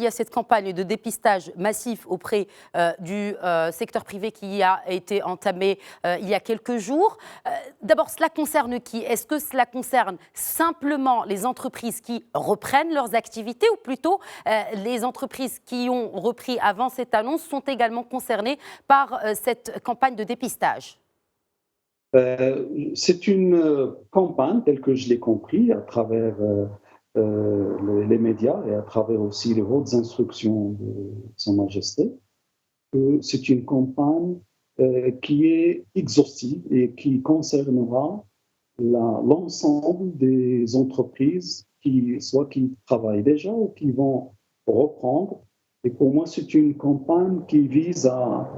il y a cette campagne de dépistage massif auprès du secteur privé qui a été entamée il y a quelques jours. D'abord, cela concerne qui? Est-ce que cela concerne simplement les entreprises qui reprennent leurs activités ou plutôt les entreprises qui ont repris avant cette annonce sont également concernées par cette campagne de dépistage? C'est une campagne, telle que je l'ai compris, à travers les médias et à travers aussi les hautes instructions de Sa Majesté. C'est une campagne qui est exhaustive et qui concernera l'ensemble des entreprises soit qui travaillent déjà ou qui vont reprendre. Et pour moi, c'est une campagne qui vise à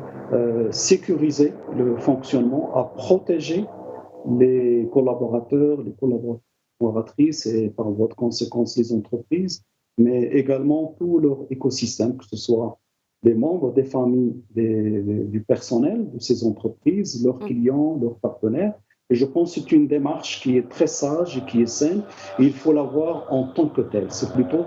sécuriser le fonctionnement, à protéger les collaborateurs, les collaboratrices et par voie de conséquence les entreprises, mais également tout leur écosystème, que ce soit les membres des familles du personnel de ces entreprises, leurs clients, leurs partenaires. Et je pense que c'est une démarche qui est très sage et qui est saine. Et il faut la voir en tant que telle. C'est plutôt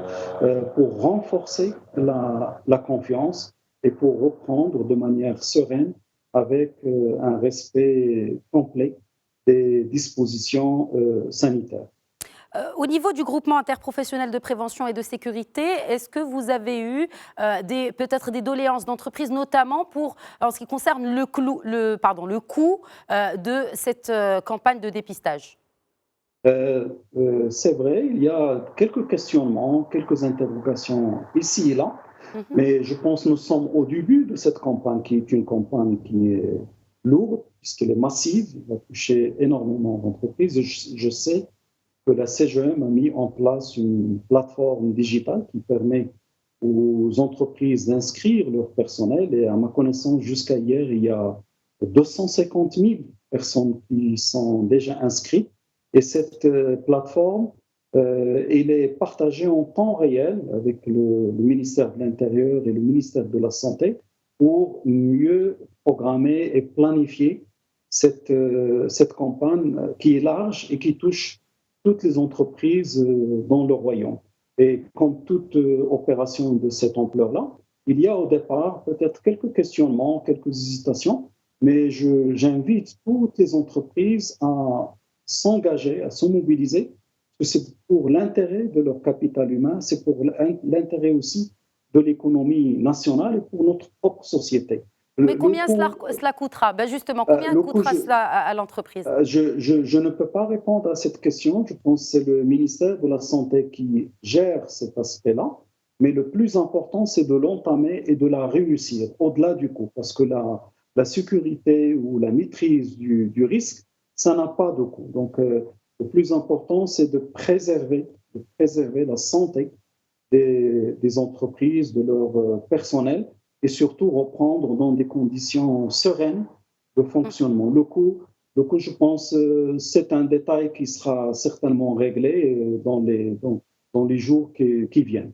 pour renforcer la confiance et pour reprendre de manière sereine avec un respect complet des dispositions sanitaires. Au niveau du groupement interprofessionnel de prévention et de sécurité, est-ce que vous avez eu peut-être des doléances d'entreprise, notamment en ce qui concerne le coût de cette campagne de dépistage? C'est vrai, il y a quelques questionnements, quelques interrogations ici et là, mais je pense que nous sommes au début de cette campagne, qui est une campagne qui est lourde, puisqu'elle est massive, elle va toucher énormément d'entreprises. Je sais que la CGM a mis en place une plateforme digitale qui permet aux entreprises d'inscrire leur personnel. Et à ma connaissance, jusqu'à hier, il y a 250 000 personnes qui sont déjà inscrites. Et cette plateforme, elle est partagée en temps réel avec le ministère de l'Intérieur et le ministère de la Santé pour mieux programmer et planifier cette campagne qui est large et qui touche toutes les entreprises dans le royaume. Et comme toute opération de cette ampleur-là, il y a au départ peut-être quelques questionnements, quelques hésitations, mais j'invite toutes les entreprises à s'engager, à se mobiliser, parce que c'est pour l'intérêt de leur capital humain, c'est pour l'intérêt aussi de l'économie nationale et pour notre propre société. Mais combien cela coûtera? Justement, combien coûtera cela à l'entreprise? Je ne peux pas répondre à cette question. Je pense que c'est le ministère de la Santé qui gère cet aspect-là. Mais le plus important, c'est de l'entamer et de la réussir, au-delà du coût. Parce que la sécurité ou la maîtrise du risque, ça n'a pas de coût. Donc, le plus important, c'est de préserver la santé des entreprises, de leur personnel, et surtout reprendre dans des conditions sereines de fonctionnement. Le coût, je pense, c'est un détail qui sera certainement réglé dans les jours qui viennent.